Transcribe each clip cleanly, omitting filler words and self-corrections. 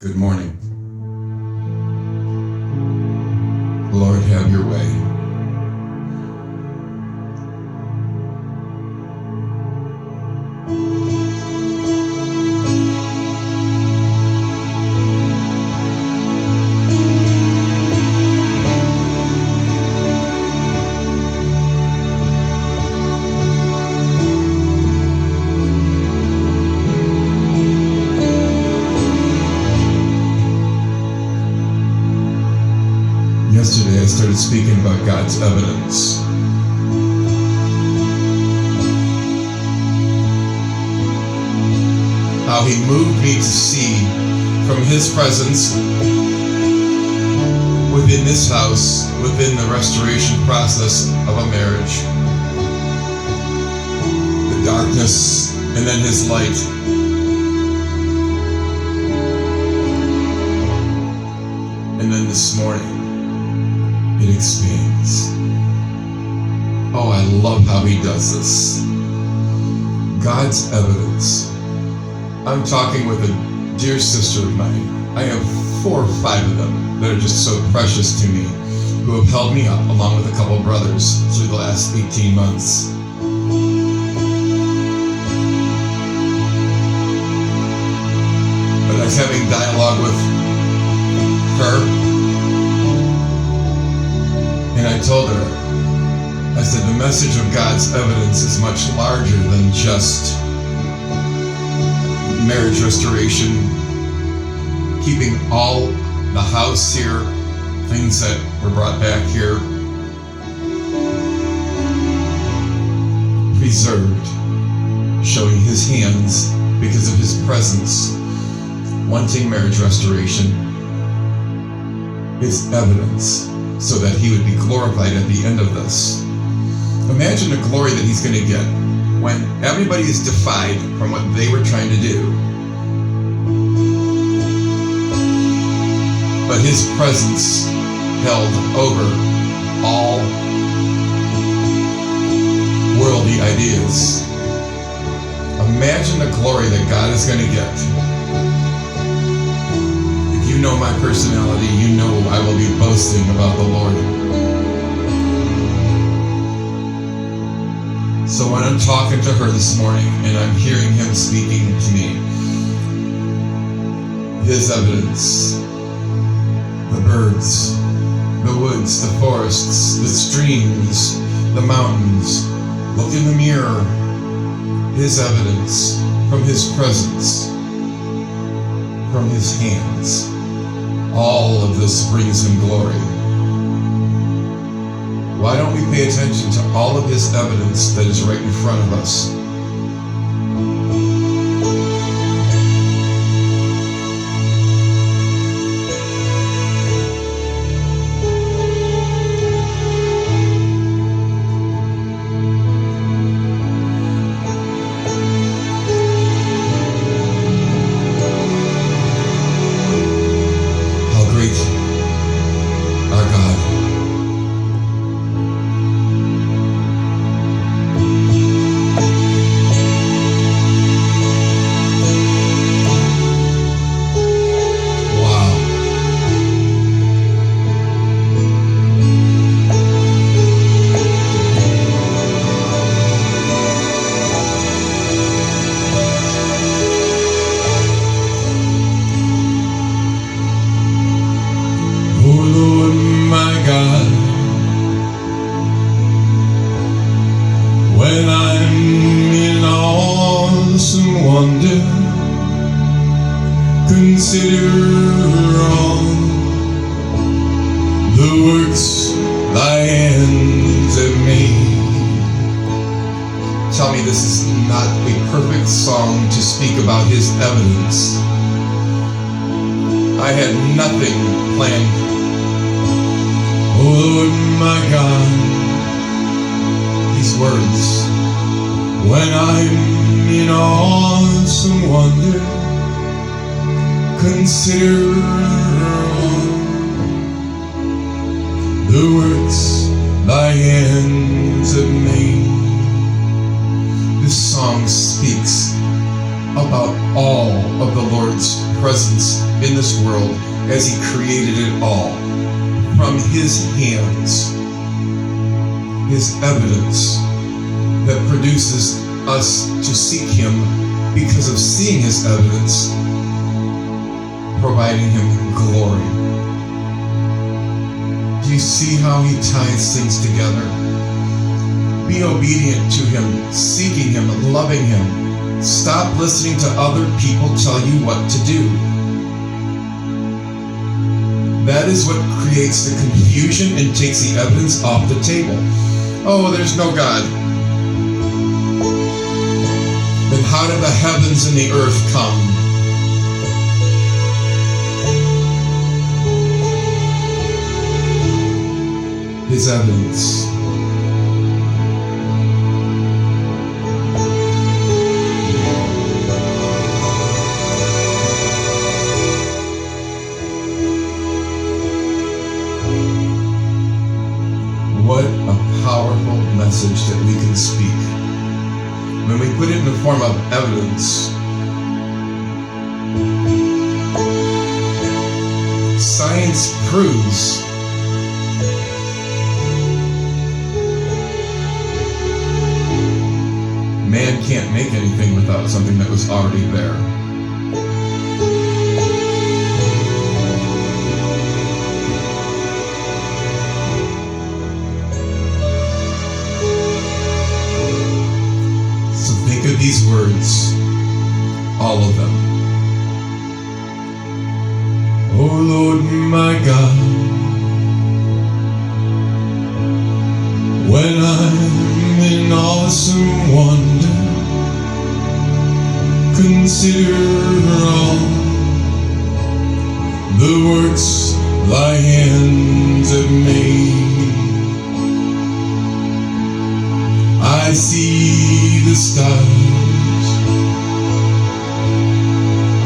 Good morning. Lord, have your way. Yesterday I started speaking about God's evidence. How He moved me to see from His presence within this house, within the restoration process of a marriage, the darkness, and then His light. And then this morning, it expands. Oh, I love how He does this. God's evidence. I'm talking with a dear sister of mine. I have 4 or 5 of them that are just so precious to me, who have held me up along with a couple of brothers through the last 18 months. But I was having dialogue with her, and I told her, I said, the message of God's evidence is much larger than just marriage restoration, keeping all the house here, things that were brought back here, preserved, showing His hands because of His presence, wanting marriage restoration, is evidence, so that He would be glorified at the end of this. Imagine the glory that He's going to get when everybody is defied from what they were trying to do. But His presence held over all worldly ideas. Imagine the glory that God is going to get. If you know my personality, you know I will be boasting about the Lord. So when I'm talking to her this morning and I'm hearing Him speaking to me, His evidence, the birds, the woods, the forests, the streams, the mountains, look in the mirror, His evidence from His presence, from His hands. All of this brings Him glory. Why don't we pay attention to all of His evidence that is right in front of us? How great our God. When I'm in awesome wonder, consider all the works Thy hands have made. Tell me this is not a perfect song to speak about His evidence. I had nothing planned. Oh Lord my God, these words, when I'm in awesome wonder, consider all the works Thy hands have made. This song speaks about all of the Lord's presence in this this world as he created it all from his hands. His evidence that produces us to seek him because of seeing his evidence, providing him glory. Do you see how he ties things together? Be obedient to him, seeking him, loving him. Stop listening to other people tell you what to do. That is what creates the confusion and takes the evidence off the table. Oh, there's no God. Then how did the heavens and the earth come? His evidence. What a powerful message that we can speak when we put it in the form of evidence. Science proves man can't make anything without something that was already there. So think of these words, all of them. Oh Lord my God, when I'm in awesome wonder, consider all the works thy hands have made. I see the stars,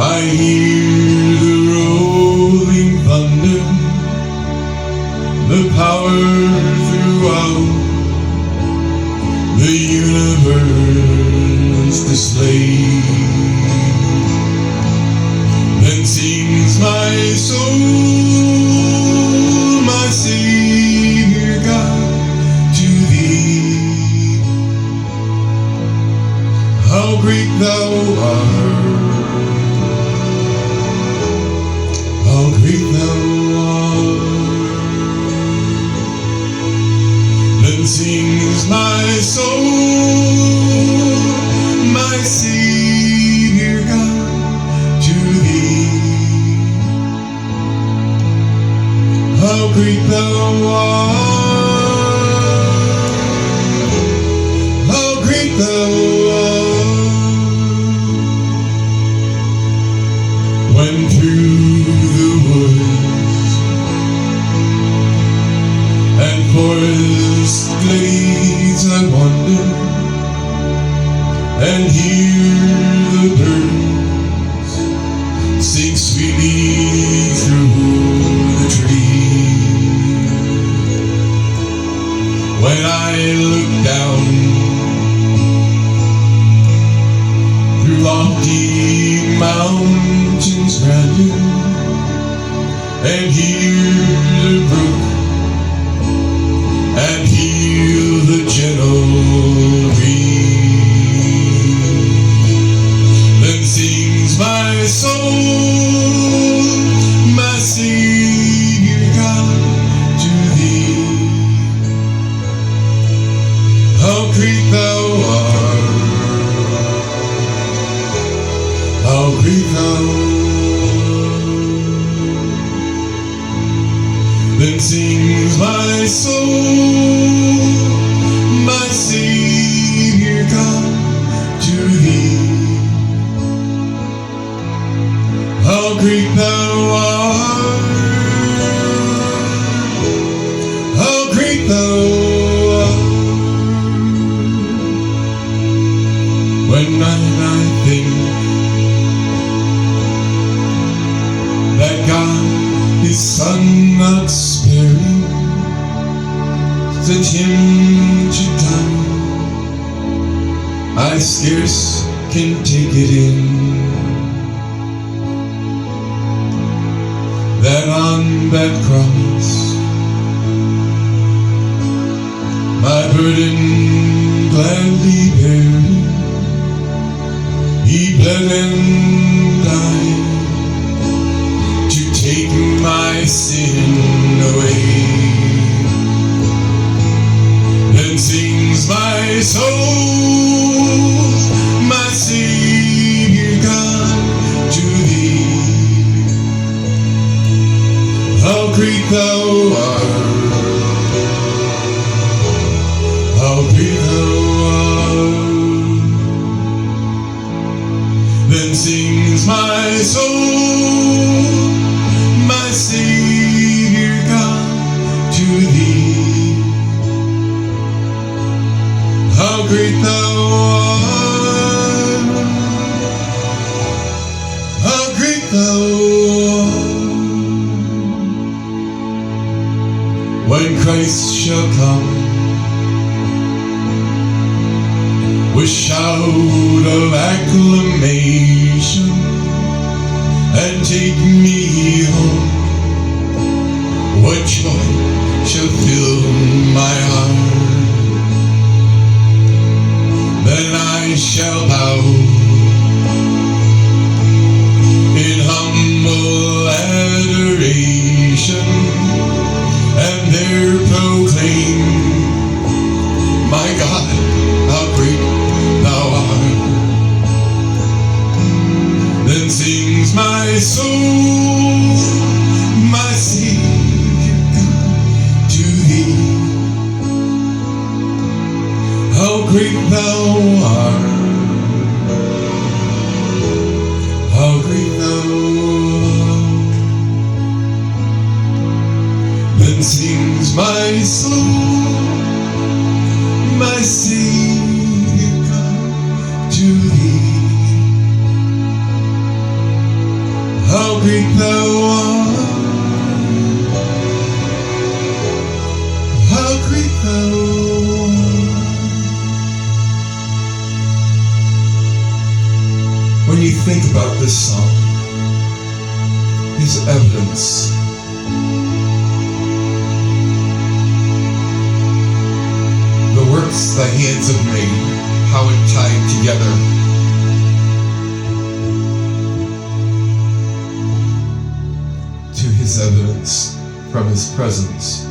I hear the rolling thunder, the power throughout the universe displayed. Then sings my soul, my Savior God, to thee. How great thou art, how great thou art. Then sings my soul, my Savior God, to thee. How great thou art, how great thou art. When through the woods and forest glades I wander and hear the birds sing sweetly through the trees. When I look down through lofty mountains grandeur and hear the brook and feel the gentle breeze, then sings my soul, my Savior God, to thee. How great thou art, how great thou art. Then sings my soul, my Savior God, to thee. How great thou art, how great thou art. When I think that God, his Son not sparing, sent him to die, I scarce can take it in. that on that cross my burden gladly bearing, he bled and died to take my sin away. Then sings my soul, my Savior God, to thee. How great thou art, how great thou art. Then sings my soul, my Savior God, to thee. How great thou art, how great thou art. When Christ shall come with shout of acclamation and take me home, what joy shall fill my heart. Then I shall bow in humble adoration and there proclaim, my God, how great thou art. Then sings my soul, my Savior God, to thee. How great thou art, how great thou art. Then sings my soul, my Savior God, to thee. How great thou art, how great thou art. When you think about this song, his evidence, the works thy hands have made, how it tied together. To his evidence from his presence,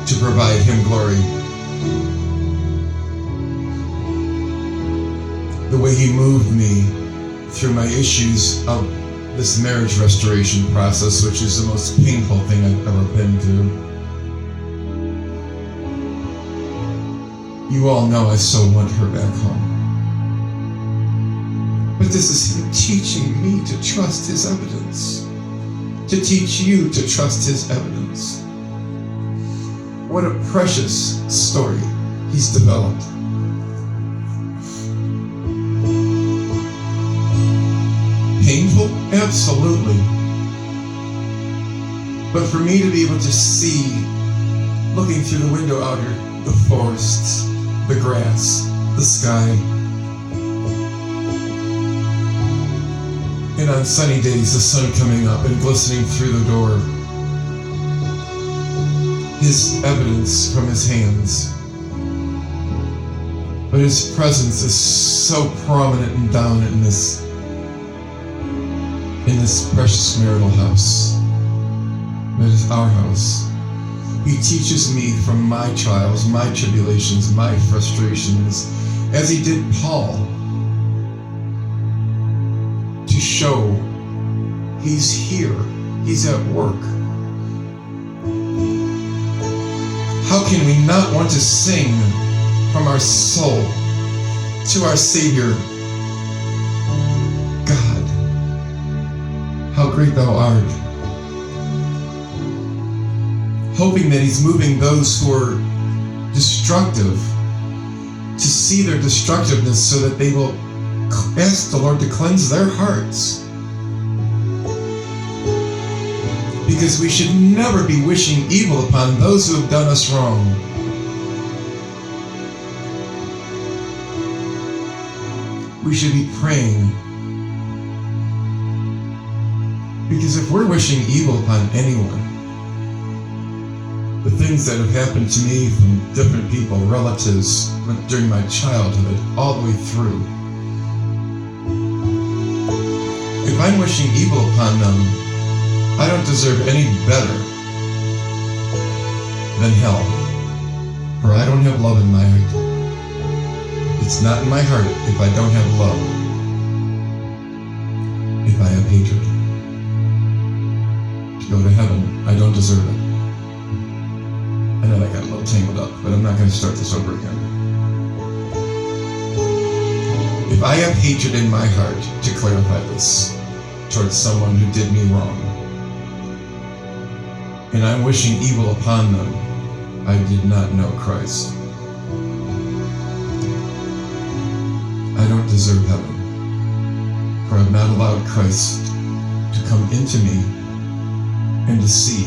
to provide him glory. The way he moved me through my issues of this marriage restoration process, which is the most painful thing I've ever been through. You all know I so want her back home. But this is him teaching me to trust his evidence, to teach you to trust his evidence. What a precious story he's developed. Painful? Absolutely. But for me to be able to see, looking through the window out here, the forests, the grass, the sky, and on sunny days the sun coming up and glistening through the door, his evidence from his hands. But his presence is so prominent and dominant in this precious marital house. That is our house. He teaches me from my trials, my tribulations, my frustrations, as he did Paul, to show he's here, he's at work. How can we not want to sing from our soul to our Savior? God, how great thou art. Hoping that he's moving those who are destructive to see their destructiveness so that they will ask the Lord to cleanse their hearts. Because we should never be wishing evil upon those who have done us wrong. We should be praying Because if we're wishing evil upon anyone, the things that have happened to me from different people, relatives, during my childhood, all the way through, if I'm wishing evil upon them, I don't deserve any better than hell. For I don't have love in my heart. It's not in my heart if I don't have love. If I have hatred. To go to heaven, I don't deserve it. I know that got a little tangled up, but I'm not going to start this over again. If I have hatred in my heart, to clarify this, towards someone who did me wrong, and I'm wishing evil upon them, I did not know Christ. I don't deserve heaven, for I've not allowed Christ to come into me and to see,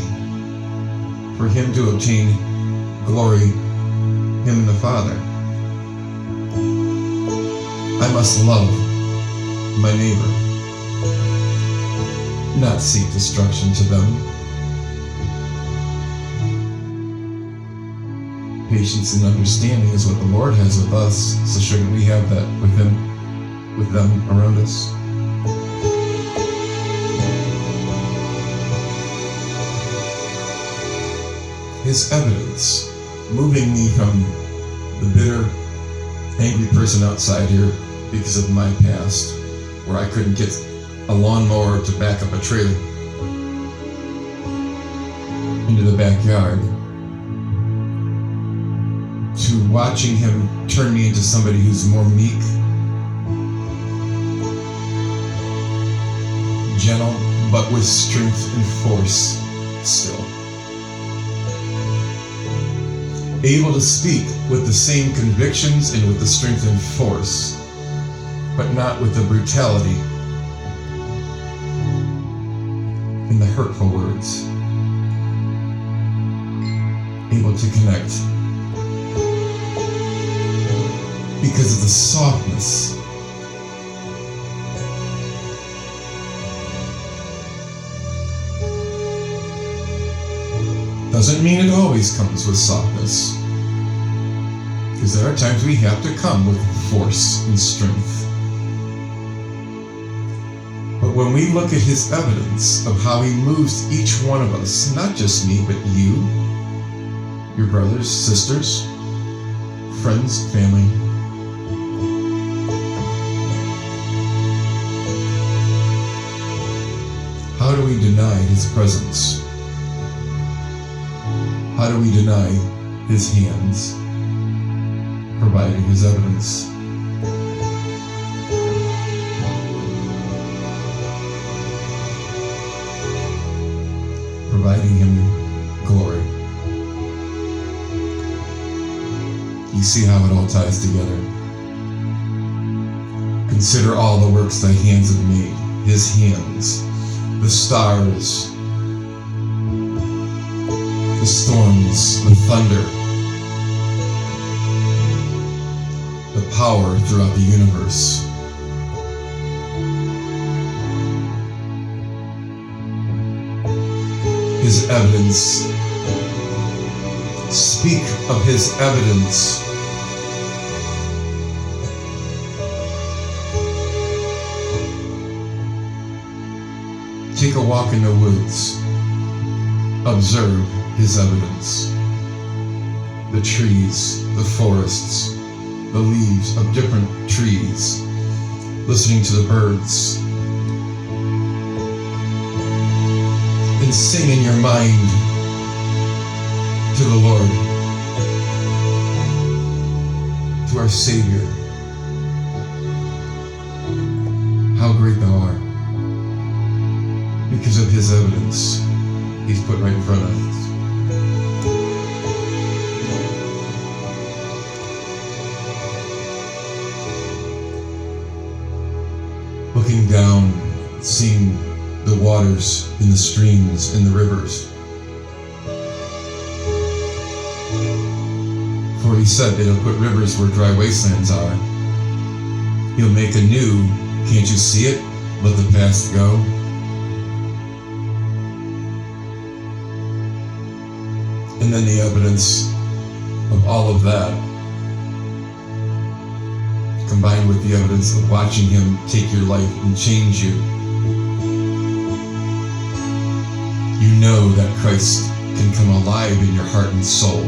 for him to obtain glory, him and the Father. I must love my neighbor, not seek destruction to them. Patience and understanding is what the Lord has with us, so shouldn't we have that with him, with them around us? His evidence, moving me from the bitter, angry person outside here because of my past, where I couldn't get a lawnmower to back up a trailer into the backyard, to watching him turn me into somebody who's more meek, gentle, but with strength and force still. Able to speak with the same convictions and with the strength and force, but not with the brutality and the hurtful words. Able to connect because of the softness. Doesn't mean it always comes with softness, because there are times we have to come with force and strength. But when we look at his evidence of how he moves each one of us, not just me, but you, your brothers, sisters, friends, family, how do we deny his presence? How do we deny his hands providing his evidence? Providing him glory. You see how it all ties together. Consider all the works thy hands have made, his hands, the stars, the storms, the thunder, the power throughout the universe. His evidence. Speak of his evidence. Take a walk in the woods. Observe his evidence. The trees, the forests, the leaves of different trees, listening to the birds, and sing in your mind to the Lord, to our Savior. How great thou art, because of his evidence he's put right in front of us. Looking down, seeing the waters in the streams and the rivers. For he said that he'll put rivers where dry wastelands are. He'll make a new, can't you see it? Let the past go. And then the evidence of all of that, combined with the evidence of watching him take your life and change you, you know that Christ can come alive in your heart and soul,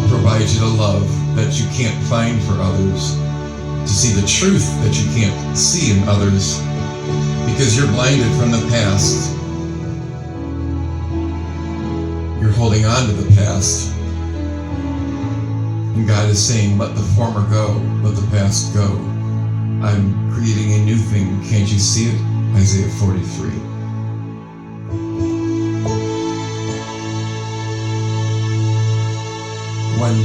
provide you the love that you can't find for others, to see the truth that you can't see in others because you're blinded from the past. You're holding on to the past. And God is saying, let the former go, let the past go. I'm creating a new thing. Can't you see it? Isaiah 43. When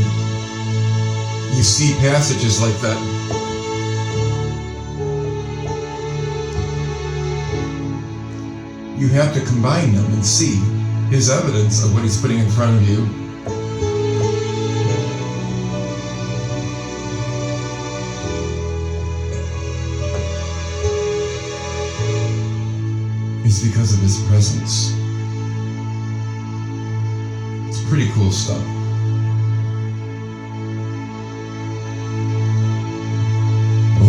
you see passages like that, you have to combine them and see his evidence of what he's putting in front of you. It's because of his presence. It's pretty cool stuff.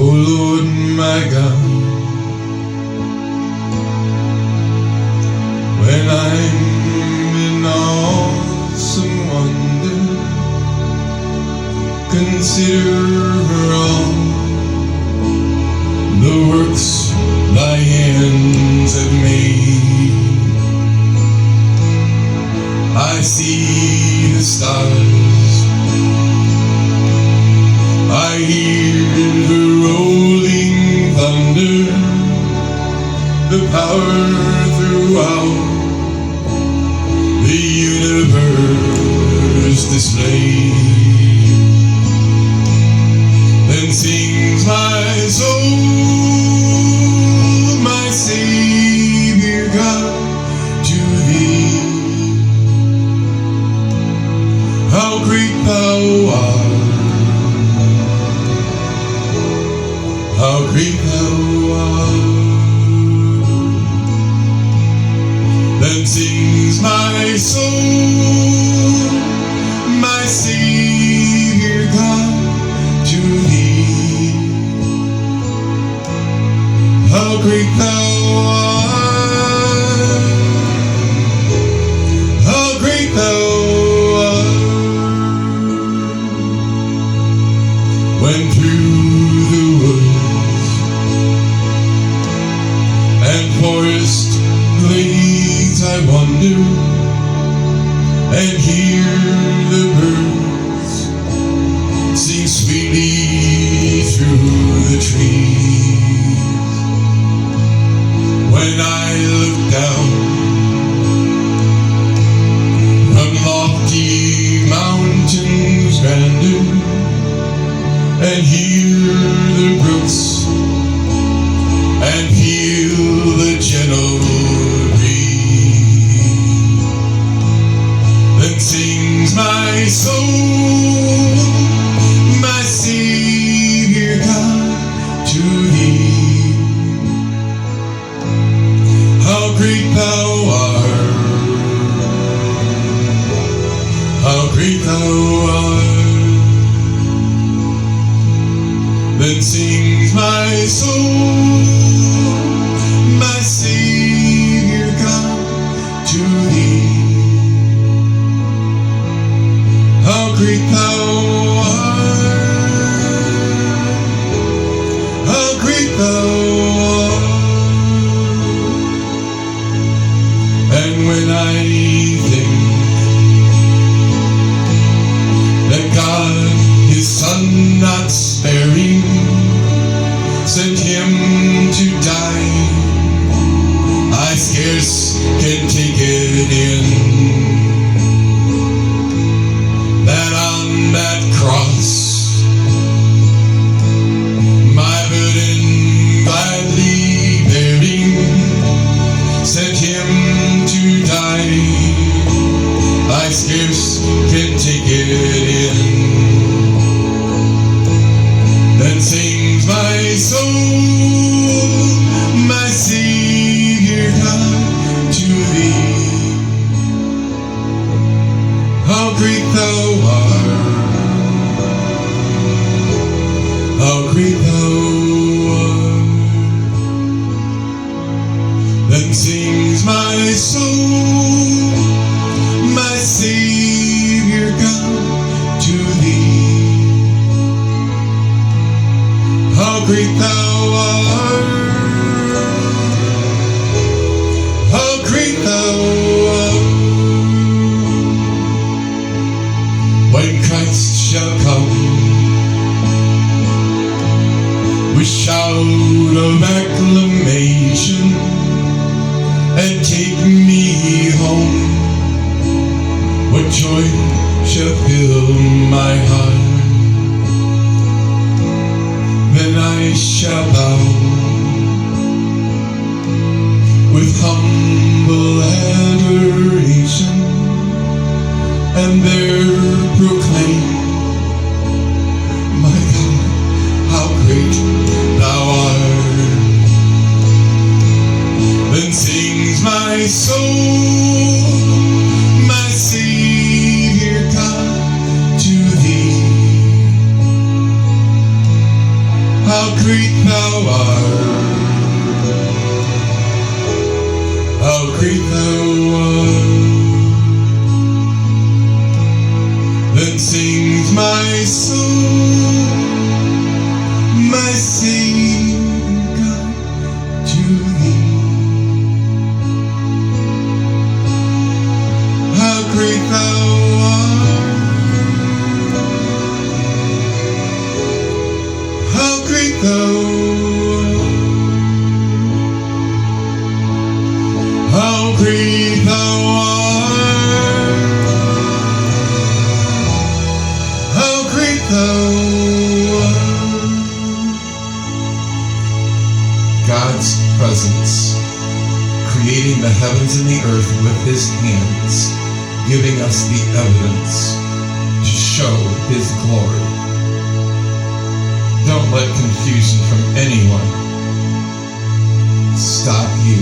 Oh Lord, my God, when I'm in awesome wonder, consider all the works thy hands have made. I see the stars, I hear the rolling thunder, the power throughout the universe displayed. Then sings my soul, my Savior God, to thee. How great thou art, how great thou art. Then sings my soul, my Savior God, to thee. How great thou art, how great thou art. When through the woods and forest glades I wander and hear the birds sing sweetly through the trees. When I look down from lofty mountains grandeur and hear the brooks and feel the gentle breeze, then sings my soul, my Savior God, to thee. How great thou art, how great thou art. Then sings my soul, my Savior God, to thee. How great thou art, how great thou art. And when I think that God, his Son not sparing, sent him my soul, my Savior God, to thee. How great thou art, how great thou art. When Christ shall come with shout of acclamation and take me home, what joy shall fill my heart. Then I shall bow with humble adoration, and there proclaim, my God, how great thou art. Then sings my soul, my Savior God, to thee. How great thou art, how great thou art. Then sings my soul, my Savior God, to thee. How great thou art, how great thou art, how great thou art, how great thou art. God's presence, creating the heavens and the earth with his hands, giving us the evidence to show his glory. Don't let confusion from anyone stop you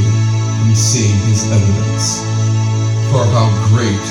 from seeing his evidence for how great